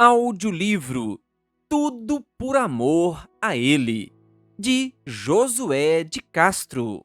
Audiolivro Tudo por Amor a Ele, de Josué de Castro.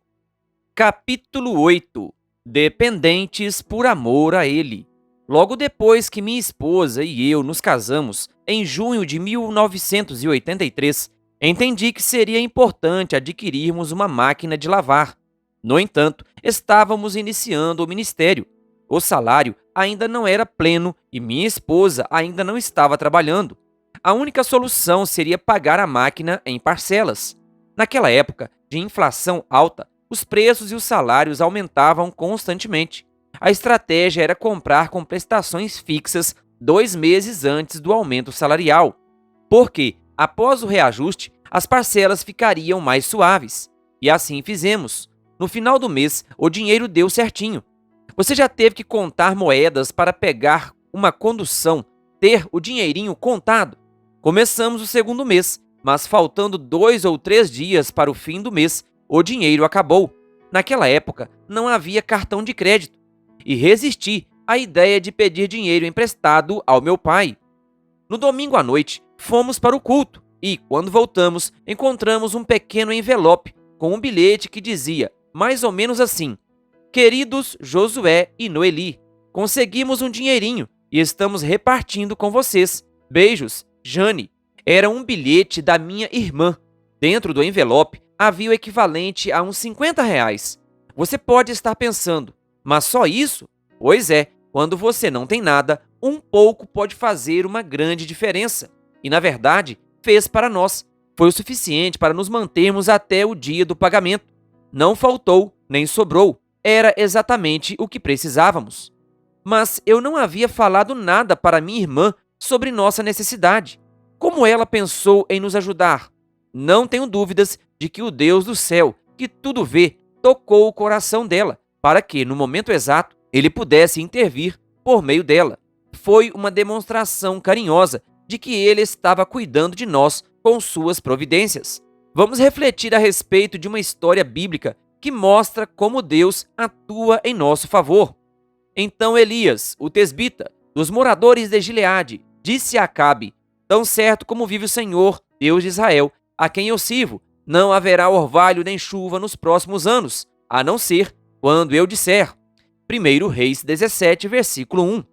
Capítulo 8. Dependentes por amor a Ele. Logo depois que minha esposa e eu nos casamos, em junho de 1983, entendi que seria importante adquirirmos uma máquina de lavar. No entanto, estávamos iniciando o ministério. O salário ainda não era pleno e minha esposa ainda não estava trabalhando. A única solução seria pagar a máquina em parcelas. Naquela época de inflação alta, os preços e os salários aumentavam constantemente. A estratégia era comprar com prestações fixas 2 meses antes do aumento salarial, porque, após o reajuste, as parcelas ficariam mais suaves. E assim fizemos. No final do mês, o dinheiro deu certinho. Você já teve que contar moedas para pegar uma condução, ter o dinheirinho contado? Começamos o segundo mês, mas faltando 2 ou 3 dias para o fim do mês, o dinheiro acabou. Naquela época, não havia cartão de crédito. E resisti à ideia de pedir dinheiro emprestado ao meu pai. No domingo à noite, fomos para o culto e, quando voltamos, encontramos um pequeno envelope com um bilhete que dizia, mais ou menos assim: Queridos Josué e Noeli, conseguimos um dinheirinho e estamos repartindo com vocês. Beijos, Jane. Era um bilhete da minha irmã. Dentro do envelope havia o equivalente a uns R$ 50. Você pode estar pensando, mas só isso? Pois é, quando você não tem nada, um pouco pode fazer uma grande diferença. E na verdade, fez para nós. Foi o suficiente para nos mantermos até o dia do pagamento. Não faltou, nem sobrou. Era exatamente o que precisávamos. Mas eu não havia falado nada para minha irmã sobre nossa necessidade. Como ela pensou em nos ajudar? Não tenho dúvidas de que o Deus do céu, que tudo vê, tocou o coração dela, para que, no momento exato, ele pudesse intervir por meio dela. Foi uma demonstração carinhosa de que ele estava cuidando de nós com suas providências. Vamos refletir a respeito de uma história bíblica que mostra como Deus atua em nosso favor. Então Elias, o tesbita, dos moradores de Gileade, disse a Acabe: Tão certo como vive o Senhor, Deus de Israel, a quem eu sirvo, não haverá orvalho nem chuva nos próximos anos, a não ser quando eu disser. 1 Reis 17, versículo 1.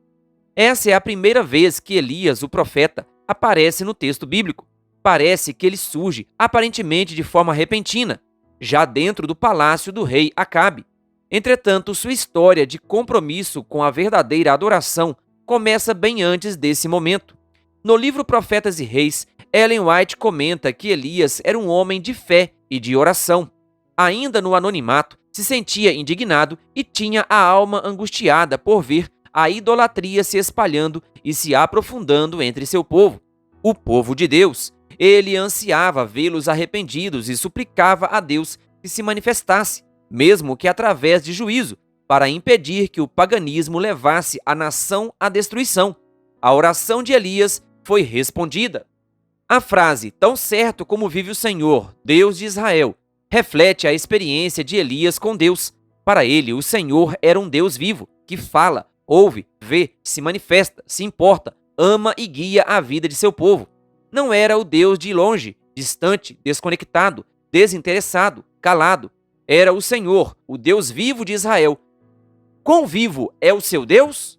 Essa é a primeira vez que Elias, o profeta, aparece no texto bíblico. Parece que ele surge, aparentemente de forma repentina, já dentro do palácio do rei Acabe. Entretanto, sua história de compromisso com a verdadeira adoração começa bem antes desse momento. No livro Profetas e Reis, Ellen White comenta que Elias era um homem de fé e de oração. Ainda no anonimato, se sentia indignado e tinha a alma angustiada por ver a idolatria se espalhando e se aprofundando entre seu povo, o povo de Deus. Ele ansiava vê-los arrependidos e suplicava a Deus que se manifestasse, mesmo que através de juízo, para impedir que o paganismo levasse a nação à destruição. A oração de Elias foi respondida. A frase, tão certo como vive o Senhor, Deus de Israel, reflete a experiência de Elias com Deus. Para ele, o Senhor era um Deus vivo, que fala, ouve, vê, se manifesta, se importa, ama e guia a vida de seu povo. Não era o Deus de longe, distante, desconectado, desinteressado, calado. Era o Senhor, o Deus vivo de Israel. Quão vivo é o seu Deus?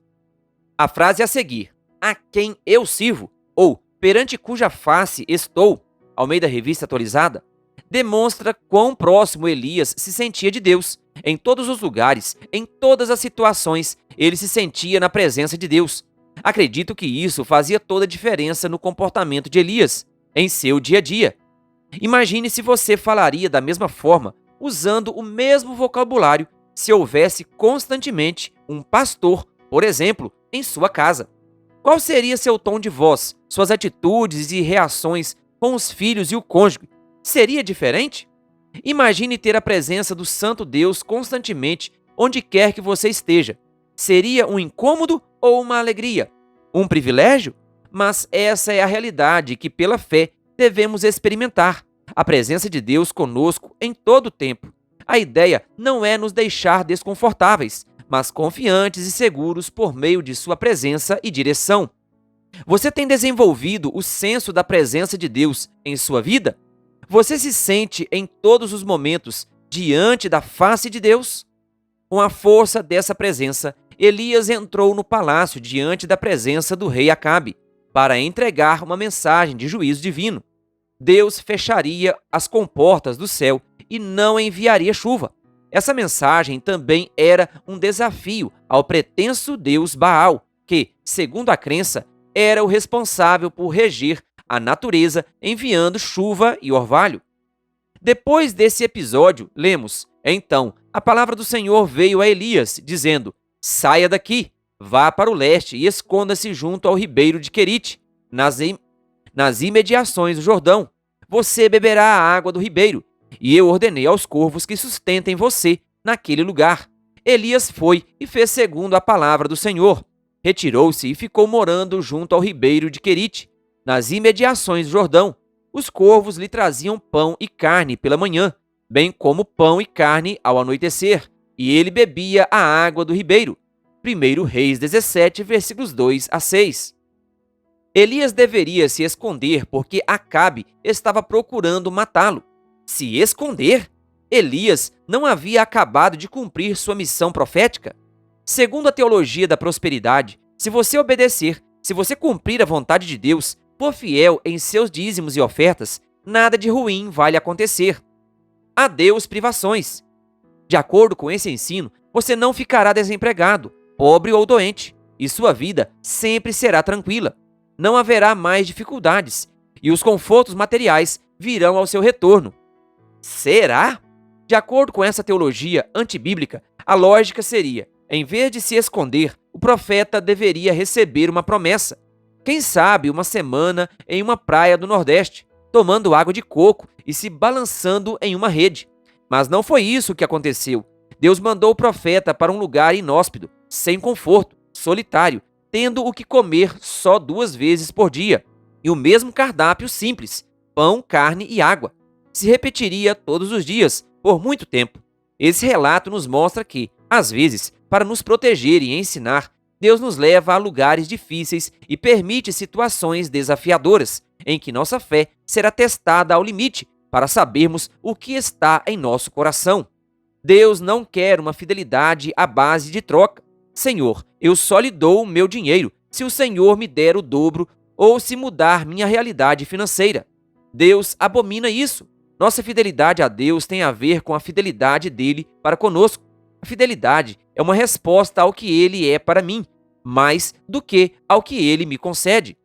A frase a seguir, a quem eu sirvo, ou perante cuja face estou, Almeida Revista Atualizada, demonstra quão próximo Elias se sentia de Deus. Em todos os lugares, em todas as situações, ele se sentia na presença de Deus. Acredito que isso fazia toda a diferença no comportamento de Elias, em seu dia a dia. Imagine se você falaria da mesma forma, usando o mesmo vocabulário, se houvesse constantemente um pastor, por exemplo, em sua casa. Qual seria seu tom de voz, suas atitudes e reações com os filhos e o cônjuge? Seria diferente? Imagine ter a presença do Santo Deus constantemente, onde quer que você esteja. Seria um incômodo ou uma alegria? Um privilégio? Mas essa é a realidade que, pela fé, devemos experimentar. A presença de Deus conosco em todo o tempo. A ideia não é nos deixar desconfortáveis, mas confiantes e seguros por meio de sua presença e direção. Você tem desenvolvido o senso da presença de Deus em sua vida? Você se sente em todos os momentos diante da face de Deus? Com a força dessa presença, Elias entrou no palácio diante da presença do rei Acabe para entregar uma mensagem de juízo divino. Deus fecharia as comportas do céu e não enviaria chuva. Essa mensagem também era um desafio ao pretenso deus Baal, que, segundo a crença, era o responsável por reger a natureza enviando chuva e orvalho. Depois desse episódio, lemos: Então, a palavra do Senhor veio a Elias, dizendo: Saia daqui, vá para o leste e esconda-se junto ao ribeiro de Querite, nas imediações do Jordão. Você beberá a água do ribeiro, e eu ordenei aos corvos que sustentem você naquele lugar. Elias foi e fez segundo a palavra do Senhor. Retirou-se e ficou morando junto ao ribeiro de Querite, nas imediações do Jordão. Os corvos lhe traziam pão e carne pela manhã, bem como pão e carne ao anoitecer, e ele bebia a água do ribeiro. 1 Reis 17, versículos 2 a 6. Elias deveria se esconder porque Acabe estava procurando matá-lo. Se esconder? Elias não havia acabado de cumprir sua missão profética? Segundo a teologia da prosperidade, se você obedecer, se você cumprir a vontade de Deus, for fiel em seus dízimos e ofertas, nada de ruim vai lhe acontecer. Adeus privações. De acordo com esse ensino, você não ficará desempregado, pobre ou doente, e sua vida sempre será tranquila. Não haverá mais dificuldades, e os confortos materiais virão ao seu retorno. Será? De acordo com essa teologia antibíblica, a lógica seria: em vez de se esconder, o profeta deveria receber uma promessa. Quem sabe uma semana em uma praia do Nordeste, tomando água de coco e se balançando em uma rede. Mas não foi isso que aconteceu. Deus mandou o profeta para um lugar inóspito, sem conforto, solitário, tendo o que comer só 2 vezes por dia, e o mesmo cardápio simples: pão, carne e água. Se repetiria todos os dias, por muito tempo. Esse relato nos mostra que, às vezes, para nos proteger e ensinar, Deus nos leva a lugares difíceis e permite situações desafiadoras, em que nossa fé será testada ao limite para sabermos o que está em nosso coração. Deus não quer uma fidelidade à base de troca. Senhor, eu só lhe dou o meu dinheiro se o Senhor me der o dobro ou se mudar minha realidade financeira. Deus abomina isso. Nossa fidelidade a Deus tem a ver com a fidelidade dele para conosco. A fidelidade é uma resposta ao que ele é para mim, mais do que ao que ele me concede.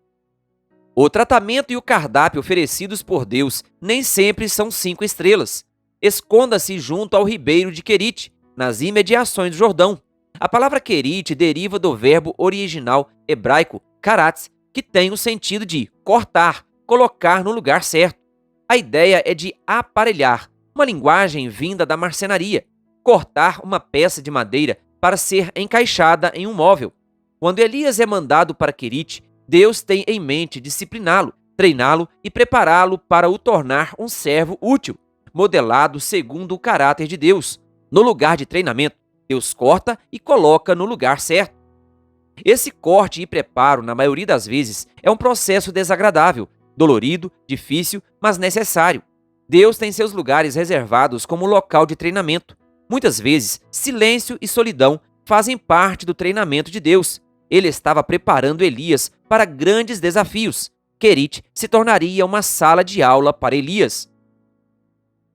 O tratamento e o cardápio oferecidos por Deus nem sempre são 5 estrelas. Esconda-se junto ao ribeiro de Querite, nas imediações do Jordão. A palavra Querite deriva do verbo original hebraico karatz, que tem o sentido de cortar, colocar no lugar certo. A ideia é de aparelhar, uma linguagem vinda da marcenaria, cortar uma peça de madeira para ser encaixada em um móvel. Quando Elias é mandado para Querite, Deus tem em mente discipliná-lo, treiná-lo e prepará-lo para o tornar um servo útil, modelado segundo o caráter de Deus. No lugar de treinamento, Deus corta e coloca no lugar certo. Esse corte e preparo, na maioria das vezes, é um processo desagradável, dolorido, difícil, mas necessário. Deus tem seus lugares reservados como local de treinamento. Muitas vezes, silêncio e solidão fazem parte do treinamento de Deus. Ele estava preparando Elias para grandes desafios. Querite se tornaria uma sala de aula para Elias.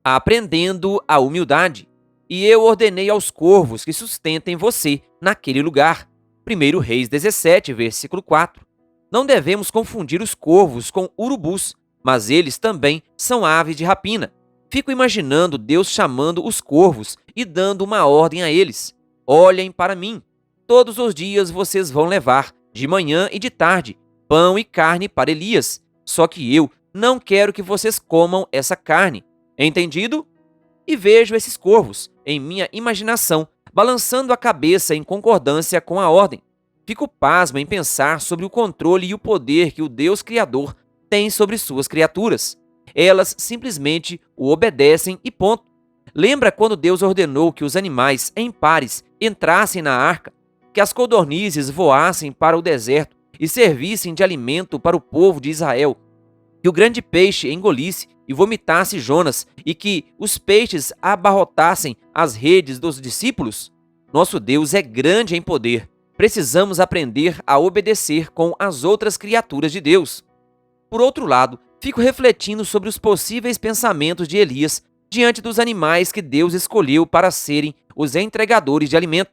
Aprendendo a humildade. E eu ordenei aos corvos que sustentem você naquele lugar. 1 Reis 17, versículo 4. Não devemos confundir os corvos com urubus, mas eles também são aves de rapina. Fico imaginando Deus chamando os corvos e dando uma ordem a eles: olhem para mim. Todos os dias vocês vão levar, de manhã e de tarde, pão e carne para Elias. Só que eu não quero que vocês comam essa carne. Entendido? E vejo esses corvos, em minha imaginação, balançando a cabeça em concordância com a ordem. Fico pasmo em pensar sobre o controle e o poder que o Deus Criador tem sobre suas criaturas. Elas simplesmente o obedecem e ponto. Lembra quando Deus ordenou que os animais, em pares, entrassem na arca, que as codornizes voassem para o deserto e servissem de alimento para o povo de Israel, que o grande peixe engolisse e vomitasse Jonas, e que os peixes abarrotassem as redes dos discípulos? Nosso Deus é grande em poder. Precisamos aprender a obedecer com as outras criaturas de Deus. Por outro lado, fico refletindo sobre os possíveis pensamentos de Elias diante dos animais que Deus escolheu para serem os entregadores de alimento.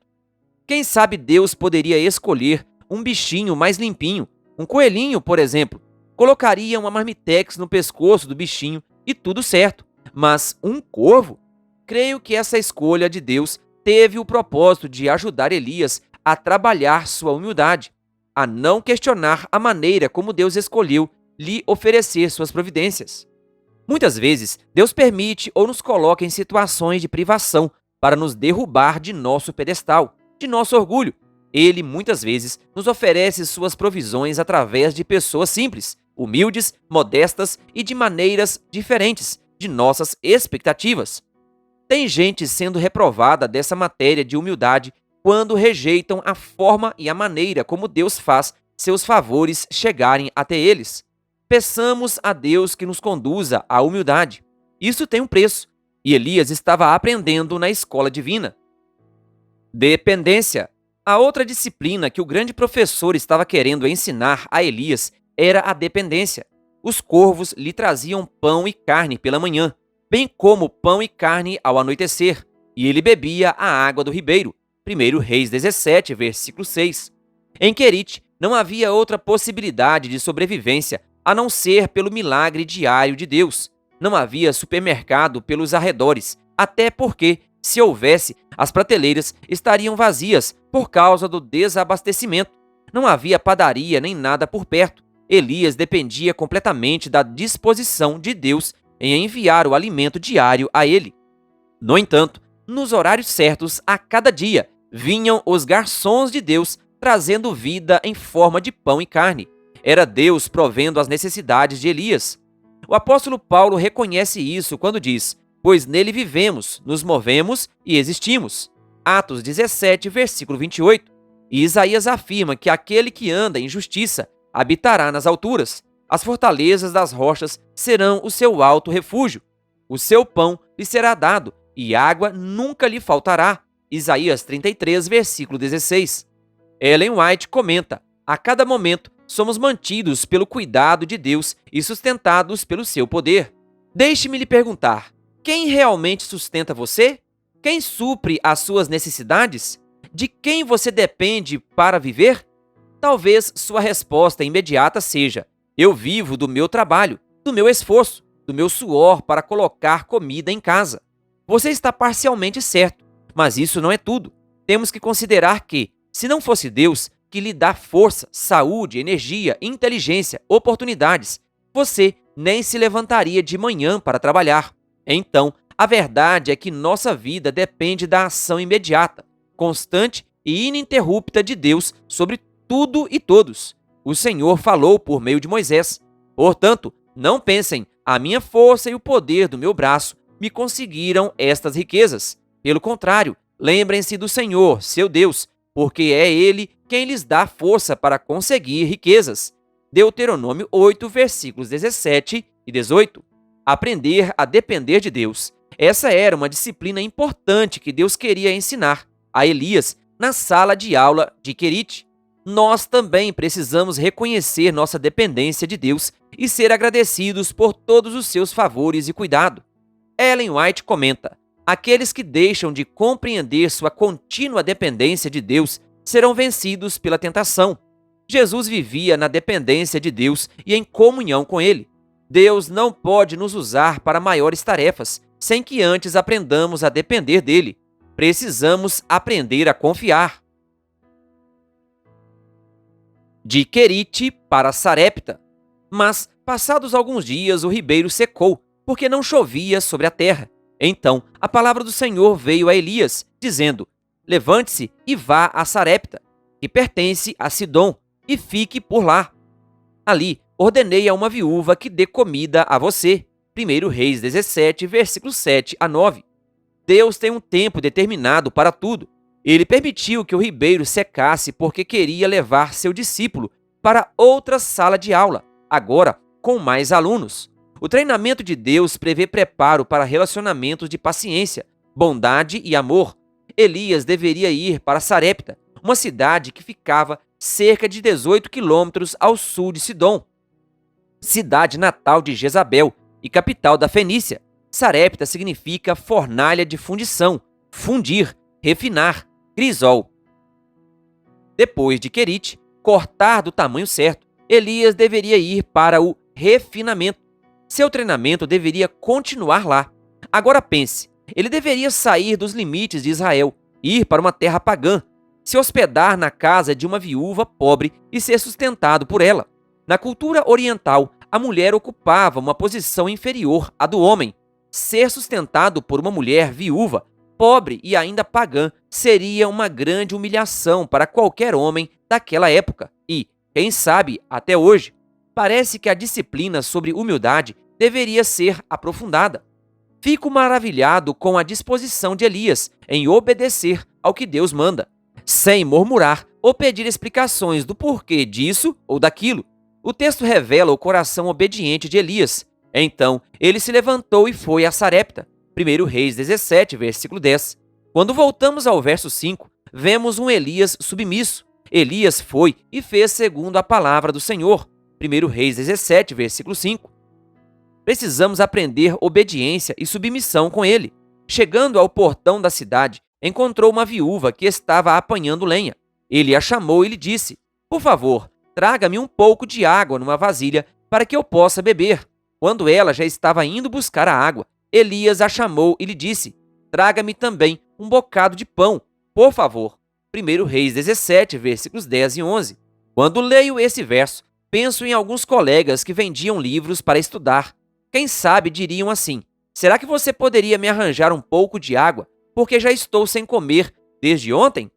Quem sabe Deus poderia escolher um bichinho mais limpinho, um coelhinho, por exemplo. Colocaria uma marmitex no pescoço do bichinho e tudo certo. Mas um corvo? Creio que essa escolha de Deus teve o propósito de ajudar Elias a trabalhar sua humildade, a não questionar a maneira como Deus escolheu lhe oferecer suas providências. Muitas vezes, Deus permite ou nos coloca em situações de privação para nos derrubar de nosso pedestal, de nosso orgulho. Ele, muitas vezes, nos oferece suas provisões através de pessoas simples, humildes, modestas e de maneiras diferentes de nossas expectativas. Tem gente sendo reprovada dessa matéria de humildade quando rejeitam a forma e a maneira como Deus faz seus favores chegarem até eles. Peçamos a Deus que nos conduza à humildade. Isso tem um preço, e Elias estava aprendendo na escola divina. Dependência. A outra disciplina que o grande professor estava querendo ensinar a Elias era a dependência. Os corvos lhe traziam pão e carne pela manhã, bem como pão e carne ao anoitecer, e ele bebia a água do ribeiro. 1 Reis 17, versículo 6. Em Querite, não havia outra possibilidade de sobrevivência a não ser pelo milagre diário de Deus. Não havia supermercado pelos arredores, até porque, se houvesse, as prateleiras estariam vazias por causa do desabastecimento. Não havia padaria nem nada por perto. Elias dependia completamente da disposição de Deus em enviar o alimento diário a ele. No entanto, nos horários certos, a cada dia, vinham os garçons de Deus trazendo vida em forma de pão e carne. Era Deus provendo as necessidades de Elias. O apóstolo Paulo reconhece isso quando diz: pois nele vivemos, nos movemos e existimos. Atos 17, versículo 28. E Isaías afirma que aquele que anda em justiça habitará nas alturas. As fortalezas das rochas serão o seu alto refúgio. O seu pão lhe será dado, e água nunca lhe faltará. Isaías 33, versículo 16. Ellen White comenta: a cada momento somos mantidos pelo cuidado de Deus e sustentados pelo seu poder. Deixe-me lhe perguntar: quem realmente sustenta você? Quem supre as suas necessidades? De quem você depende para viver? Talvez sua resposta imediata seja: eu vivo do meu trabalho, do meu esforço, do meu suor para colocar comida em casa. Você está parcialmente certo, mas isso não é tudo. Temos que considerar que, se não fosse Deus, que lhe dá força, saúde, energia, inteligência, oportunidades, você nem se levantaria de manhã para trabalhar. Então, a verdade é que nossa vida depende da ação imediata, constante e ininterrupta de Deus sobre tudo e todos. O Senhor falou por meio de Moisés. Portanto, não pensem: a minha força e o poder do meu braço me conseguiram estas riquezas. Pelo contrário, lembrem-se do Senhor, seu Deus, porque é Ele quem lhes dá força para conseguir riquezas. Deuteronômio 8, versículos 17 e 18. Aprender a depender de Deus. Essa era uma disciplina importante que Deus queria ensinar a Elias na sala de aula de Querite. Nós também precisamos reconhecer nossa dependência de Deus e ser agradecidos por todos os seus favores e cuidado. Ellen White comenta: aqueles que deixam de compreender sua contínua dependência de Deus serão vencidos pela tentação. Jesus vivia na dependência de Deus e em comunhão com Ele. Deus não pode nos usar para maiores tarefas sem que antes aprendamos a depender dEle. Precisamos aprender a confiar. De Querite para Sarepta. Mas, passados alguns dias, o ribeiro secou, porque não chovia sobre a terra. Então, a palavra do Senhor veio a Elias, dizendo: levante-se e vá a Sarepta, que pertence a Sidom, e fique por lá. Ali, ordenei a uma viúva que dê comida a você. 1 Reis 17, versículos 7 a 9. Deus tem um tempo determinado para tudo. Ele permitiu que o ribeiro secasse porque queria levar seu discípulo para outra sala de aula, agora com mais alunos. O treinamento de Deus prevê preparo para relacionamentos de paciência, bondade e amor. Elias deveria ir para Sarepta, uma cidade que ficava cerca de 18 quilômetros ao sul de Sidom, cidade natal de Jezabel e capital da Fenícia. Sarepta significa fornalha de fundição, fundir, refinar, crisol. Depois de Querite, cortar do tamanho certo, Elias deveria ir para o refinamento. Seu treinamento deveria continuar lá. Agora pense, ele deveria sair dos limites de Israel, ir para uma terra pagã, se hospedar na casa de uma viúva pobre e ser sustentado por ela. Na cultura oriental, a mulher ocupava uma posição inferior à do homem. Ser sustentado por uma mulher viúva, pobre e ainda pagã seria uma grande humilhação para qualquer homem daquela época e, quem sabe, até hoje. Parece que a disciplina sobre humildade deveria ser aprofundada. Fico maravilhado com a disposição de Elias em obedecer ao que Deus manda, sem murmurar ou pedir explicações do porquê disso ou daquilo. O texto revela o coração obediente de Elias. Então, ele se levantou e foi a Sarepta. 1 Reis 17, versículo 10. Quando voltamos ao verso 5, vemos um Elias submisso. Elias foi e fez segundo a palavra do Senhor. 1 Reis 17, versículo 5. Precisamos aprender obediência e submissão com ele. Chegando ao portão da cidade, encontrou uma viúva que estava apanhando lenha. Ele a chamou e lhe disse: "Por favor, traga-me um pouco de água numa vasilha para que eu possa beber." Quando ela já estava indo buscar a água, Elias a chamou e lhe disse: "Traga-me também um bocado de pão, por favor." 1 Reis 17, versículos 10 e 11. Quando leio esse verso, penso em alguns colegas que vendiam livros para estudar. Quem sabe diriam assim: "Será que você poderia me arranjar um pouco de água, porque já estou sem comer desde ontem?"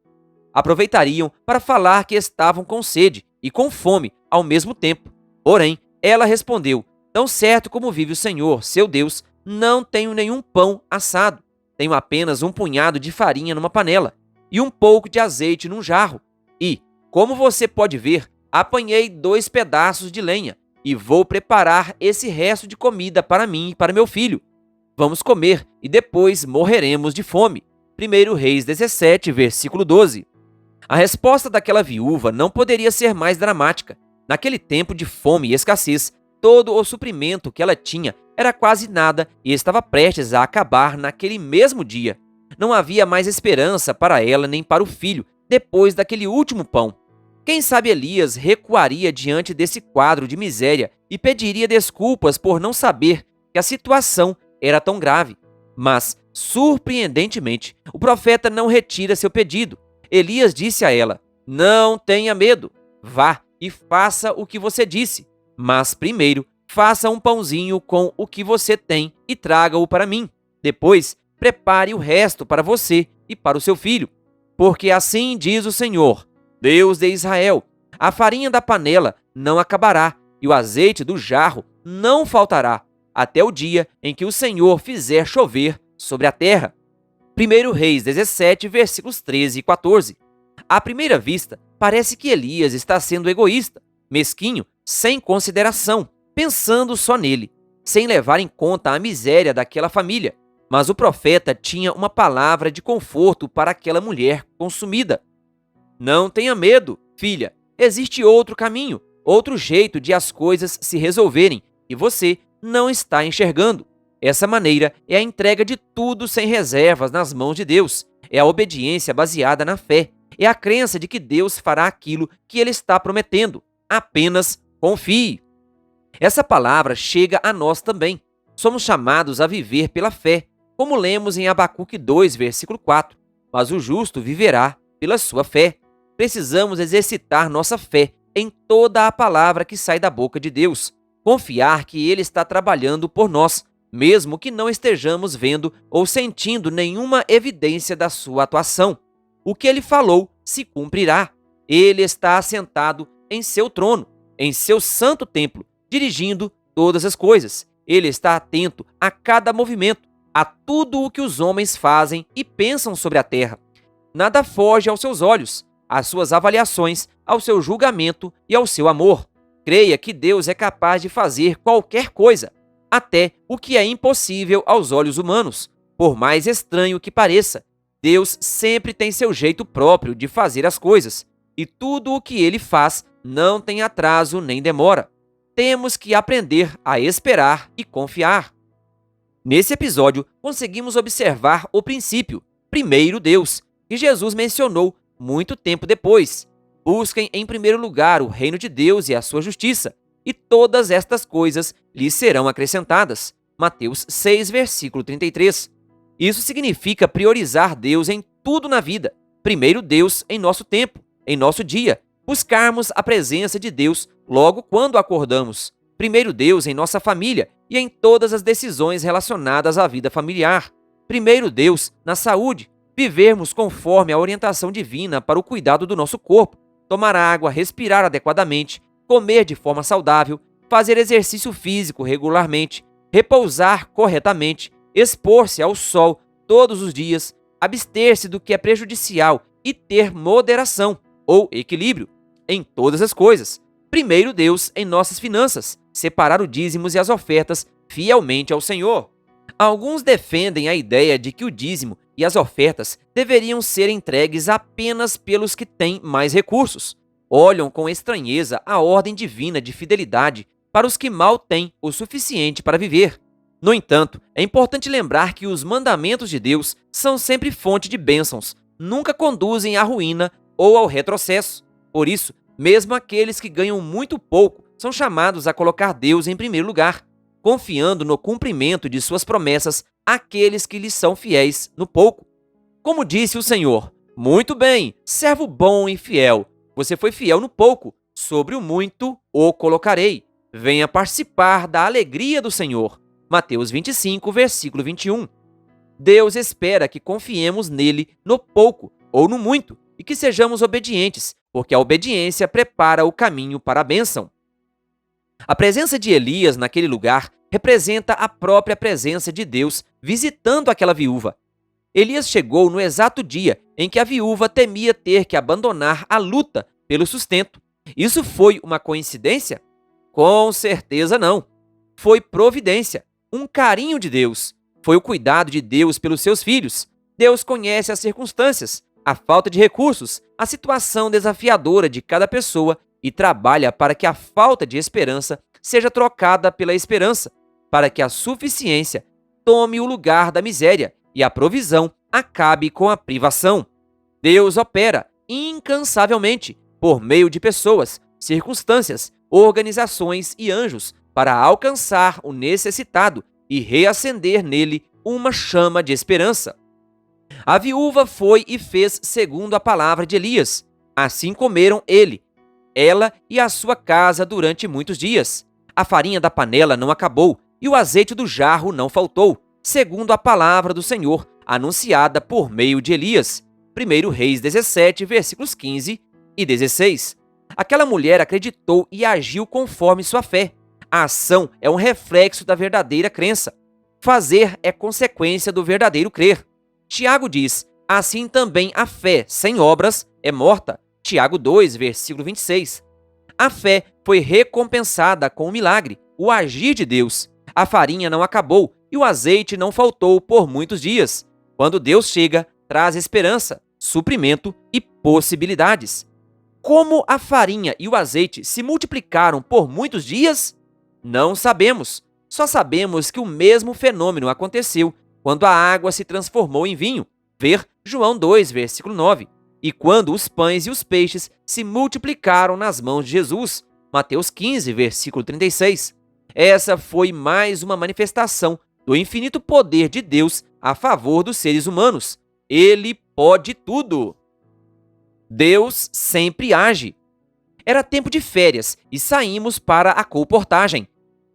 Aproveitariam para falar que estavam com sede e com fome ao mesmo tempo. Porém, ela respondeu: "Tão certo como vive o Senhor, seu Deus, não tenho nenhum pão assado. Tenho apenas um punhado de farinha numa panela e um pouco de azeite num jarro. E, como você pode ver, apanhei 2 pedaços de lenha e vou preparar esse resto de comida para mim e para meu filho. Vamos comer e depois morreremos de fome." 1 Reis 17, versículo 12. A resposta daquela viúva não poderia ser mais dramática. Naquele tempo de fome e escassez, todo o suprimento que ela tinha era quase nada e estava prestes a acabar naquele mesmo dia. Não havia mais esperança para ela nem para o filho depois daquele último pão. Quem sabe Elias recuaria diante desse quadro de miséria e pediria desculpas por não saber que a situação era tão grave. Mas, surpreendentemente, o profeta não retira seu pedido. Elias disse a ela: "Não tenha medo, vá e faça o que você disse, mas primeiro faça um pãozinho com o que você tem e traga-o para mim. Depois, prepare o resto para você e para o seu filho. Porque assim diz o Senhor, Deus de Israel: a farinha da panela não acabará e o azeite do jarro não faltará, até o dia em que o Senhor fizer chover sobre a terra." 1 Reis 17, versículos 13 e 14. À primeira vista, parece que Elias está sendo egoísta, mesquinho, sem consideração, pensando só nele, sem levar em conta a miséria daquela família. Mas o profeta tinha uma palavra de conforto para aquela mulher consumida. "Não tenha medo, filha. Existe outro caminho, outro jeito de as coisas se resolverem, e você não está enxergando. Essa maneira é a entrega de tudo sem reservas nas mãos de Deus. É a obediência baseada na fé. É a crença de que Deus fará aquilo que Ele está prometendo. Apenas confie." Essa palavra chega a nós também. Somos chamados a viver pela fé, como lemos em Abacuque 2, versículo 4. "Mas o justo viverá pela sua fé." Precisamos exercitar nossa fé em toda a palavra que sai da boca de Deus. Confiar que Ele está trabalhando por nós, mesmo que não estejamos vendo ou sentindo nenhuma evidência da sua atuação. O que Ele falou se cumprirá. Ele está assentado em seu trono, em seu santo templo, dirigindo todas as coisas. Ele está atento a cada movimento, a tudo o que os homens fazem e pensam sobre a terra. Nada foge aos seus olhos. às suas avaliações, ao seu julgamento e ao seu amor. Creia que Deus é capaz de fazer qualquer coisa, até o que é impossível aos olhos humanos. Por mais estranho que pareça, Deus sempre tem seu jeito próprio de fazer as coisas, e tudo o que ele faz não tem atraso nem demora. Temos que aprender a esperar e confiar. Nesse episódio, conseguimos observar o princípio, primeiro Deus, que Jesus mencionou muito tempo depois. Busquem em primeiro lugar o reino de Deus e a sua justiça, e todas estas coisas lhes serão acrescentadas. Mateus 6, versículo 33. Isso significa priorizar Deus em tudo na vida. Primeiro Deus em nosso tempo, em nosso dia. Buscarmos a presença de Deus logo quando acordamos. Primeiro Deus em nossa família e em todas as decisões relacionadas à vida familiar. Primeiro Deus na saúde. Vivermos conforme a orientação divina para o cuidado do nosso corpo. Tomar água, respirar adequadamente, comer de forma saudável, fazer exercício físico regularmente, repousar corretamente, expor-se ao sol todos os dias, abster-se do que é prejudicial e ter moderação ou equilíbrio em todas as coisas. Primeiro Deus em nossas finanças, separar os dízimos e as ofertas fielmente ao Senhor. Alguns defendem a ideia de que o dízimo e as ofertas deveriam ser entregues apenas pelos que têm mais recursos. Olham com estranheza a ordem divina de fidelidade para os que mal têm o suficiente para viver. No entanto, é importante lembrar que os mandamentos de Deus são sempre fonte de bênçãos, nunca conduzem à ruína ou ao retrocesso. Por isso, mesmo aqueles que ganham muito pouco são chamados a colocar Deus em primeiro lugar, confiando no cumprimento de suas promessas àqueles que lhes são fiéis no pouco. Como disse o Senhor: muito bem, servo bom e fiel, você foi fiel no pouco, sobre o muito o colocarei. Venha participar da alegria do Senhor. Mateus 25, versículo 21. Deus espera que confiemos nele no pouco ou no muito e que sejamos obedientes, porque a obediência prepara o caminho para a bênção. A presença de Elias naquele lugar representa a própria presença de Deus visitando aquela viúva. Elias chegou no exato dia em que a viúva temia ter que abandonar a luta pelo sustento. Isso foi uma coincidência? Com certeza não. Foi providência, um carinho de Deus. Foi o cuidado de Deus pelos seus filhos. Deus conhece as circunstâncias, a falta de recursos, a situação desafiadora de cada pessoa e trabalha para que a falta de esperança seja trocada pela esperança, para que a suficiência tome o lugar da miséria e a provisão acabe com a privação. Deus opera incansavelmente por meio de pessoas, circunstâncias, organizações e anjos para alcançar o necessitado e reacender nele uma chama de esperança. A viúva foi e fez segundo a palavra de Elias. Assim comeram ela e a sua casa durante muitos dias. A farinha da panela não acabou e o azeite do jarro não faltou, segundo a palavra do Senhor, anunciada por meio de Elias. 1 Reis 17, versículos 15 e 16. Aquela mulher acreditou e agiu conforme sua fé. A ação é um reflexo da verdadeira crença. Fazer é consequência do verdadeiro crer. Tiago diz: assim também a fé sem obras é morta. Tiago 2, versículo 26. A fé foi recompensada com o milagre, o agir de Deus. A farinha não acabou e o azeite não faltou por muitos dias. Quando Deus chega, traz esperança, suprimento e possibilidades. Como a farinha e o azeite se multiplicaram por muitos dias? Não sabemos. Só sabemos que o mesmo fenômeno aconteceu quando a água se transformou em vinho. Ver João 2, versículo 9. E quando os pães e os peixes se multiplicaram nas mãos de Jesus. Mateus 15, versículo 36. Essa foi mais uma manifestação do infinito poder de Deus a favor dos seres humanos. Ele pode tudo. Deus sempre age. Era tempo de férias e saímos para a colportagem,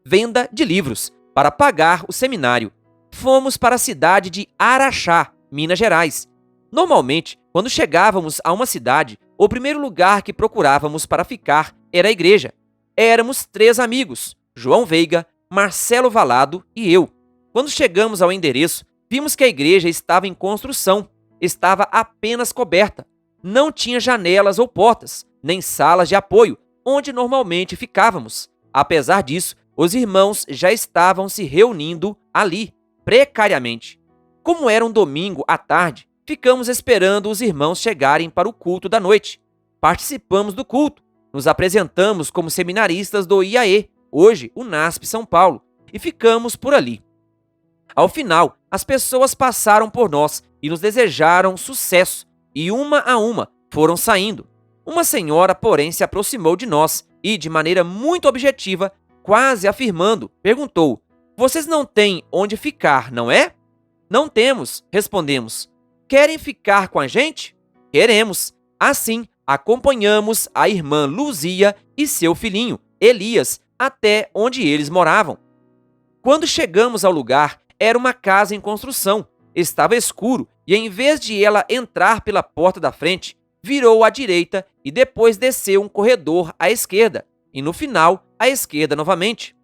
venda de livros, para pagar o seminário. Fomos para a cidade de Araxá, Minas Gerais. Normalmente, quando chegávamos a uma cidade, o primeiro lugar que procurávamos para ficar era a igreja. Éramos 3 amigos, João Veiga, Marcelo Valado e eu. Quando chegamos ao endereço, vimos que a igreja estava em construção, estava apenas coberta. Não tinha janelas ou portas, nem salas de apoio, onde normalmente ficávamos. Apesar disso, os irmãos já estavam se reunindo ali, precariamente. Como era um domingo à tarde, ficamos esperando os irmãos chegarem para o culto da noite. Participamos do culto, nos apresentamos como seminaristas do IAE, hoje o NASP São Paulo, e ficamos por ali. Ao final, as pessoas passaram por nós e nos desejaram sucesso, e uma a uma foram saindo. Uma senhora, porém, se aproximou de nós e, de maneira muito objetiva, quase afirmando, perguntou: "Vocês não têm onde ficar, não é?" "Não temos", respondemos. "Querem ficar com a gente?" "Queremos." Assim, acompanhamos a irmã Luzia e seu filhinho, Elias, até onde eles moravam. Quando chegamos ao lugar, era uma casa em construção. Estava escuro e, em vez de ela entrar pela porta da frente, virou à direita e depois desceu um corredor à esquerda, e no final, à esquerda novamente.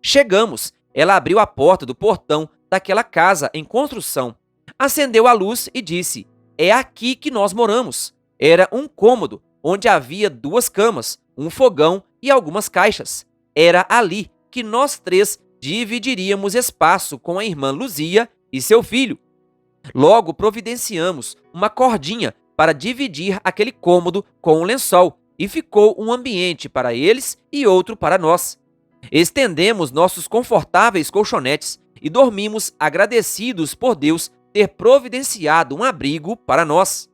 Chegamos. Ela abriu a porta do portão daquela casa em construção, acendeu a luz e disse: "É aqui que nós moramos." Era um cômodo, onde havia 2 camas, um fogão e algumas caixas. Era ali que nós 3 dividiríamos espaço com a irmã Luzia e seu filho. Logo providenciamos uma cordinha para dividir aquele cômodo com um lençol, e ficou um ambiente para eles e outro para nós. Estendemos nossos confortáveis colchonetes e dormimos agradecidos por Deus ter providenciado um abrigo para nós.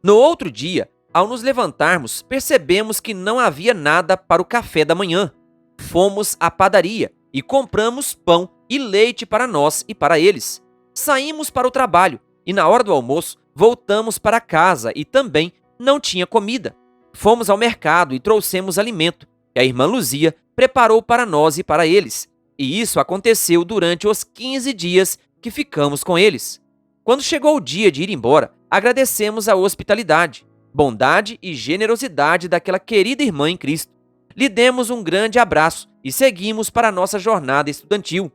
No outro dia, ao nos levantarmos, percebemos que não havia nada para o café da manhã. Fomos à padaria e compramos pão e leite para nós e para eles. Saímos para o trabalho e, na hora do almoço, voltamos para casa e também não tinha comida. Fomos ao mercado e trouxemos alimento, que a irmã Luzia preparou para nós e para eles. E isso aconteceu durante os 15 dias que ficamos com eles. Quando chegou o dia de ir embora, agradecemos a hospitalidade, bondade e generosidade daquela querida irmã em Cristo. Lhe demos um grande abraço e seguimos para a nossa jornada estudantil.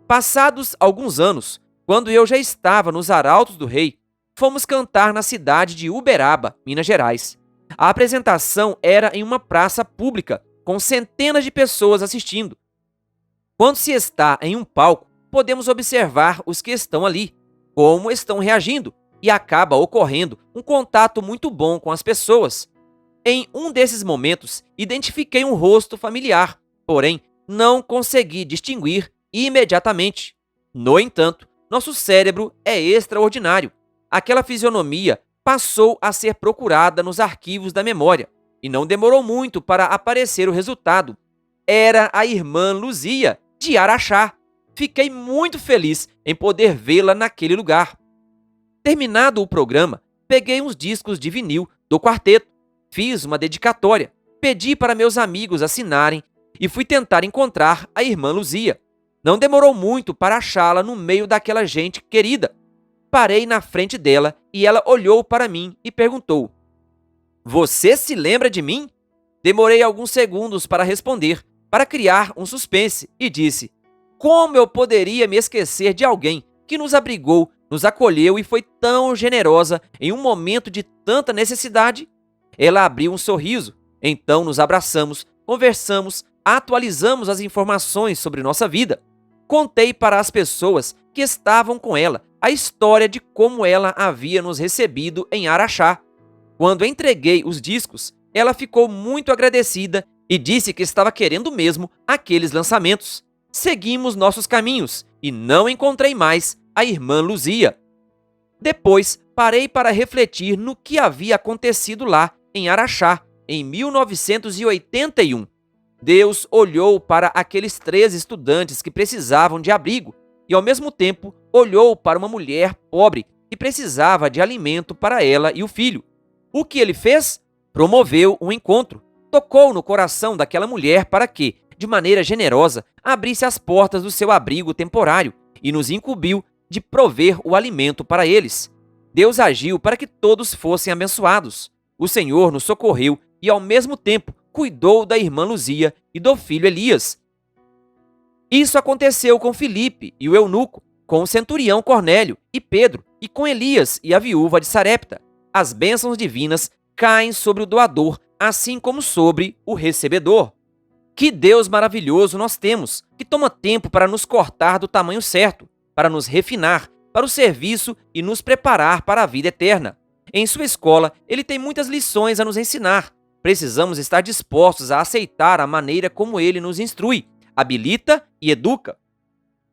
Passados alguns anos, quando eu já estava nos Arautos do Rei, fomos cantar na cidade de Uberaba, Minas Gerais. A apresentação era em uma praça pública, com centenas de pessoas assistindo. Quando se está em um palco, podemos observar os que estão ali, como estão reagindo, e acaba ocorrendo um contato muito bom com as pessoas. Em um desses momentos, identifiquei um rosto familiar, porém, não consegui distinguir imediatamente. No entanto, nosso cérebro é extraordinário. Aquela fisionomia passou a ser procurada nos arquivos da memória, e não demorou muito para aparecer o resultado. Era a irmã Luzia, de Araxá. Fiquei muito feliz em poder vê-la naquele lugar. Terminado o programa, peguei uns discos de vinil do quarteto, fiz uma dedicatória, pedi para meus amigos assinarem e fui tentar encontrar a irmã Luzia. Não demorou muito para achá-la no meio daquela gente querida. Parei na frente dela e ela olhou para mim e perguntou: "Você se lembra de mim?" Demorei alguns segundos para responder, para criar um suspense, e disse: "Como eu poderia me esquecer de alguém que nos abrigou, nos acolheu e foi tão generosa em um momento de tanta necessidade?" Ela abriu um sorriso, então nos abraçamos, conversamos, atualizamos as informações sobre nossa vida. Contei para as pessoas que estavam com ela a história de como ela havia nos recebido em Araxá. Quando entreguei os discos, ela ficou muito agradecida e disse que estava querendo mesmo aqueles lançamentos. Seguimos nossos caminhos e não encontrei mais a irmã Luzia. Depois, parei para refletir no que havia acontecido lá em Araxá, em 1981. Deus olhou para aqueles 3 estudantes que precisavam de abrigo e, ao mesmo tempo, olhou para uma mulher pobre que precisava de alimento para ela e o filho. O que ele fez? Promoveu um encontro. Tocou no coração daquela mulher para que, de maneira generosa, abrisse as portas do seu abrigo temporário e nos incumbiu de prover o alimento para eles. Deus agiu para que todos fossem abençoados. O Senhor nos socorreu e, ao mesmo tempo, cuidou da irmã Luzia e do filho Elias. Isso aconteceu com Filipe e o eunuco, com o centurião Cornélio e Pedro, e com Elias e a viúva de Sarepta. As bênçãos divinas caem sobre o doador, assim como sobre o recebedor. Que Deus maravilhoso nós temos, que toma tempo para nos cortar do tamanho certo, para nos refinar, para o serviço e nos preparar para a vida eterna. Em sua escola, ele tem muitas lições a nos ensinar. Precisamos estar dispostos a aceitar a maneira como ele nos instrui, habilita e educa.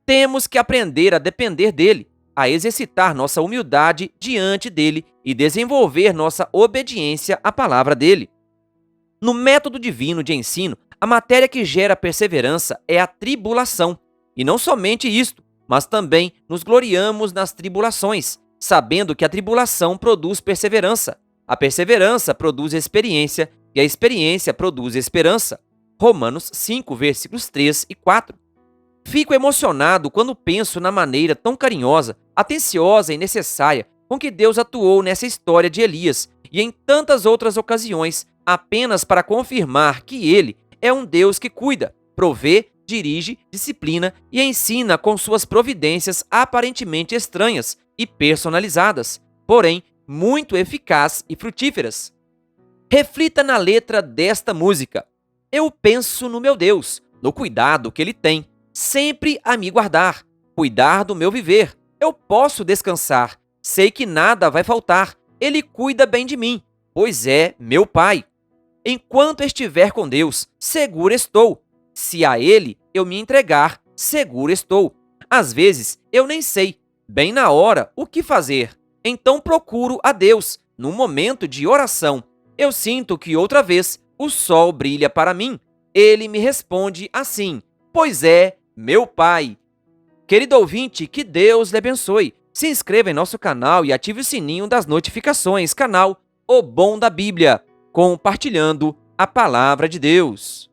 Temos que aprender a depender dele, a exercitar nossa humildade diante dele e desenvolver nossa obediência à palavra dele. No método divino de ensino, a matéria que gera perseverança é a tribulação. E não somente isto, mas também nos gloriamos nas tribulações, sabendo que a tribulação produz perseverança. A perseverança produz experiência e a experiência produz esperança. Romanos 5, versículos 3 e 4. Fico emocionado quando penso na maneira tão carinhosa, atenciosa e necessária com que Deus atuou nessa história de Elias e em tantas outras ocasiões, apenas para confirmar que ele é um Deus que cuida, provê, dirige, disciplina e ensina com suas providências aparentemente estranhas e personalizadas, porém muito eficazes e frutíferas. Reflita na letra desta música. Eu penso no meu Deus, no cuidado que ele tem, sempre a me guardar, cuidar do meu viver. Eu posso descansar, sei que nada vai faltar, ele cuida bem de mim, pois é meu Pai. Enquanto estiver com Deus, seguro estou. Se a ele eu me entregar, seguro estou. Às vezes eu nem sei, bem na hora, o que fazer. Então procuro a Deus, num momento de oração. Eu sinto que outra vez o sol brilha para mim. Ele me responde assim: pois é, meu Pai. Querido ouvinte, que Deus lhe abençoe. Se inscreva em nosso canal e ative o sininho das notificações. Canal O Bom da Bíblia, compartilhando a Palavra de Deus.